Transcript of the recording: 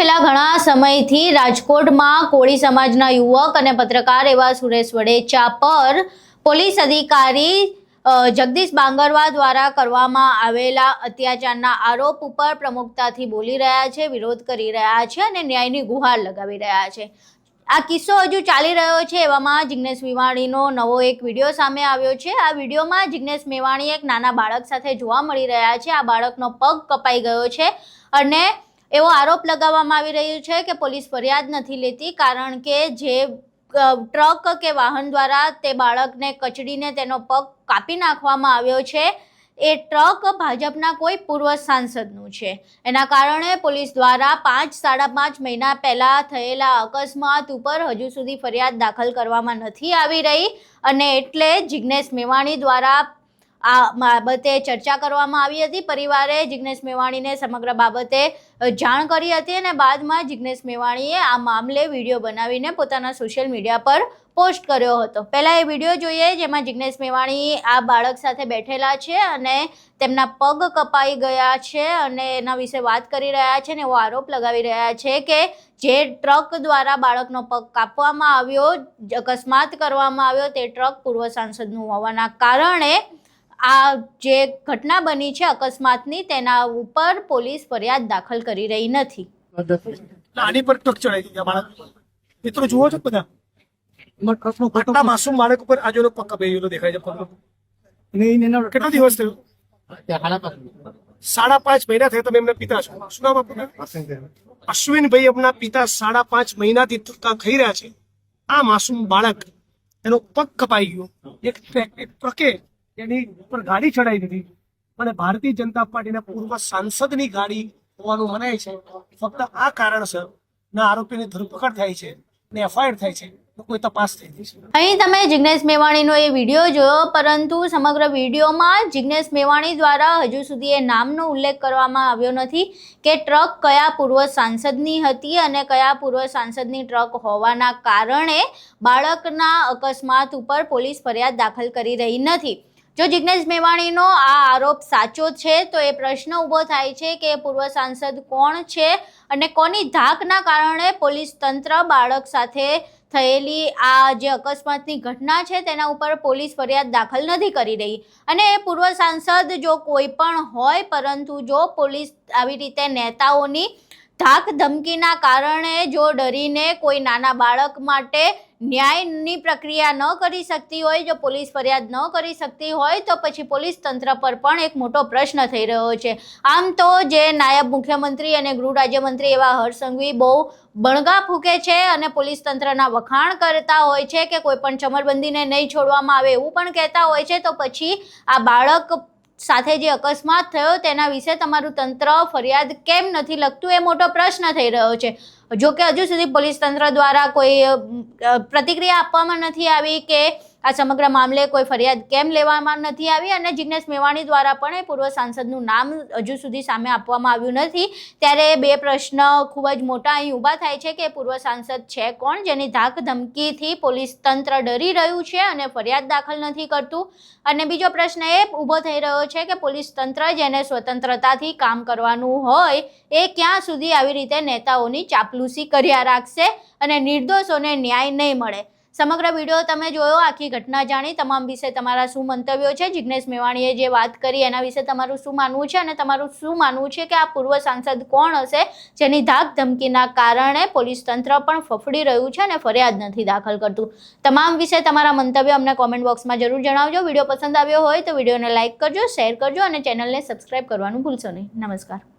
છેલ્લા ઘણા સમયથી રાજકોટમાં કોળી સમાજના યુવક અને પત્રકાર એવા સુરેશ વડેચા પર પોલીસ અધિકારી જગદીશ બાંગરવા દ્વારા કરવામાં આવેલા અત્યાચારના આરોપ ઉપર પ્રમુખતાથી બોલી રહ્યા છે, વિરોધ કરી રહ્યા છે અને ન્યાયની ગુહાર લગાવી રહ્યા છે। આ કિસ્સો હજુ ચાલી રહ્યો છે એવામાં જિગ્નેશ મેવાણીનો નવો એક વિડીયો સામે આવ્યો છે। આ વિડીયોમાં જિગ્નેશ મેવાણી એક નાના બાળક સાથે જોવા મળી રહ્યા છે। આ બાળકનો પગ કપાઈ ગયો છે અને એવો આરોપ લગાવવામાં આવી રહ્યો છે કે પોલીસ ફરિયાદ નથી લેતી, કારણ કે જે ટ્રક કે વાહન દ્વારા તે બાળકને કચડીને તેનો પગ કાપી નાખવામાં આવ્યો છે એ ટ્રક ભાજપના કોઈ પૂર્વ સાંસદનું છે। એના કારણે પોલીસ દ્વારા 5-5.5 મહિના પહેલા થયેલા અકસ્માત ઉપર હજુ સુધી ફરિયાદ દાખલ કરવામાં નથી આવી રહી અને એટલે જિગ્નેશ મેવાણી દ્વારા આ બાબતે ચર્ચા કરવામાં આવી હતી। પરિવારે જિગ્નેશ મેવાણીને સમગ્ર બાબતે જાણ કરી હતી અને બાદમાં જિગ્નેશ મેવાણીએ આ મામલે વિડીયો બનાવીને પોતાના સોશિયલ મીડિયા પર પોસ્ટ કર્યો હતો। પહેલા એ વિડીયો જોઈએ જેમાં જિગ્નેશ મેવાણી આ બાળક સાથે બેઠેલા છે અને તેમના પગ કપાઈ ગયા છે અને એના વિશે વાત કરી રહ્યા છે અને એવો આરોપ લગાવી રહ્યા છે કે જે ટ્રક દ્વારા બાળકનો પગ કાપવામાં આવ્યો, અકસ્માત કરવામાં આવ્યો, તે ટ્રક પૂર્વ સાંસદનું હોવાના કારણે આ જે ઘટના બની છે અકસ્માતની તેના ઉપર પોલીસ ફરિયાદ દાખલ કરી રહી નથી। આની પર ટ્રક ચડાઈ દીધા બાળક મિત્રો જુઓ છો બધા આટલા માસૂમ બાળક ઉપર આજનો પગ કપાયેલો દેખાય છે। કેટલો દિવસ થયો? 5.5 મહિના થયા। તમે એમના પિતા છો, શું નામ આપનું? અશ્વિનભાઈ એમના પિતા 5.5 મહિનાથી થઈ રહ્યા છે। આ માસૂમ બાળક એનો પગ કપાઈ ગયો, એક ટ્રકે એની ઉપર ગાડી ચડાવી દીધી અને ભારતીય જનતા પાર્ટીના પૂર્વ સાંસદની ગાડી હોવાનું મનાય છે। ફક્ત આ કારણસર ના આરોપીની ધરપકડ થાય છે અને એફઆઈઆર થાય છે, કોઈ તપાસ થઈ છે। અહીં તમે જિગ્નેશ મેવાણીનો એ વિડીયો જોયો, પરંતુ સમગ્ર વિડીયોમાં જિગ્નેશ મેવાણી દ્વારા હજુ સુધી એ નામનો ઉલ્લેખ કરવામાં આવ્યો નથી કે ટ્રક કયા પૂર્વ સાંસદની હતી અને કયા પૂર્વ સાંસદની ટ્રક હોવાના કારણે બાળકના અકસ્માત ઉપર પોલીસ ફરિયાદ દાખલ કરી રહી નથી। જો જિગ્નેશ મેવાણીનો આ આરોપ સાચો છે તો એ પ્રશ્ન ઊભો થાય છે કે પૂર્વ સાંસદ કોણ છે અને કોની ધાકના કારણે પોલીસ તંત્ર બાળક સાથે થયેલી આ જે અકસ્માતની ઘટના છે તેના ઉપર પોલીસ ફરિયાદ દાખલ નથી કરી રહી। અને એ પૂર્વ સાંસદ જો કોઈ પણ હોય, પરંતુ જો પોલીસ આવી રીતે નેતાઓની ધાક ધમકીના કારણે જો ડરીને કોઈ નાના બાળક માટે ન્યાયની પ્રક્રિયા ન કરી શકતી હોય, જો પોલીસ ફરિયાદ ન કરી શકતી હોય, તો પછી પોલીસ તંત્ર પર પણ એક મોટો પ્રશ્ન થઈ રહ્યો છે। આમ તો જે નાયબ મુખ્યમંત્રી અને ગૃહ રાજ્યમંત્રી એવા હર્ષ સંઘવી બહુ બણગા ફૂંકે છે અને પોલીસ તંત્રના વખાણ કરતા હોય છે કે કોઈ પણ ચમરબંધીને નહીં છોડવામાં આવે એવું પણ કહેતા હોય છે, તો પછી આ બાળક સાથે જે અકસ્માત થયો તેના વિશે તમારું તંત્ર ફરિયાદ કેમ નથી લખતું, એ મોટો પ્રશ્ન થઈ રહ્યો છે। જો કે હજુ સુધી પોલીસ તંત્ર દ્વારા કોઈ પ્રતિક્રિયા આપવામાં નથી આવી કે આ સમગ્ર મામલે કોઈ ફરિયાદ કેમ લેવામાં નથી આવી અને જિગ્નેશ મેવાણી દ્વારા પણ એ પૂર્વ સાંસદનું નામ હજુ સુધી સામે આપવામાં આવ્યું નથી। ત્યારે બે પ્રશ્ન ખૂબ જ મોટા અહીં ઊભા થાય છે કે પૂર્વ સાંસદ છે કોણ, જેની ધાક ધમકીથી પોલીસ તંત્ર ડરી રહ્યું છે અને ફરિયાદ દાખલ નથી કરતું, અને બીજો પ્રશ્ન એ ઊભો થઈ રહ્યો છે કે પોલીસ તંત્ર જેને સ્વતંત્રતાથી કામ કરવાનું હોય એ ક્યાં સુધી આવી રીતે નેતાઓની ચાપલૂસી કર્યા રાખશે અને નિર્દોષોને ન્યાય નહીં મળે। સમગ્ર વિડીયો તમે જોયો, આખી ઘટના જાણી, તમામ વિશે તમારા શું મંતવ્યો છે? જિગ્નેશ મેવાણીએ જે વાત કરી એના વિશે તમારું શું માનવું છે અને તમારું શું માનવું છે કે આ પૂર્વ સાંસદ કોણ હશે જેની ધાક ધમકીના કારણે પોલીસ તંત્ર પણ ફફડી રહ્યું છે અને ફરિયાદ નથી દાખલ કરતું? તમામ વિશે તમારા મંતવ્યો અમને કોમેન્ટ બોક્સમાં જરૂર જણાવજો। વિડીયો પસંદ આવ્યો હોય તો વિડીયોને લાઇક કરજો, શેર કરજો અને ચેનલને સબસ્ક્રાઇબ કરવાનું ભૂલશો નહીં। નમસ્કાર।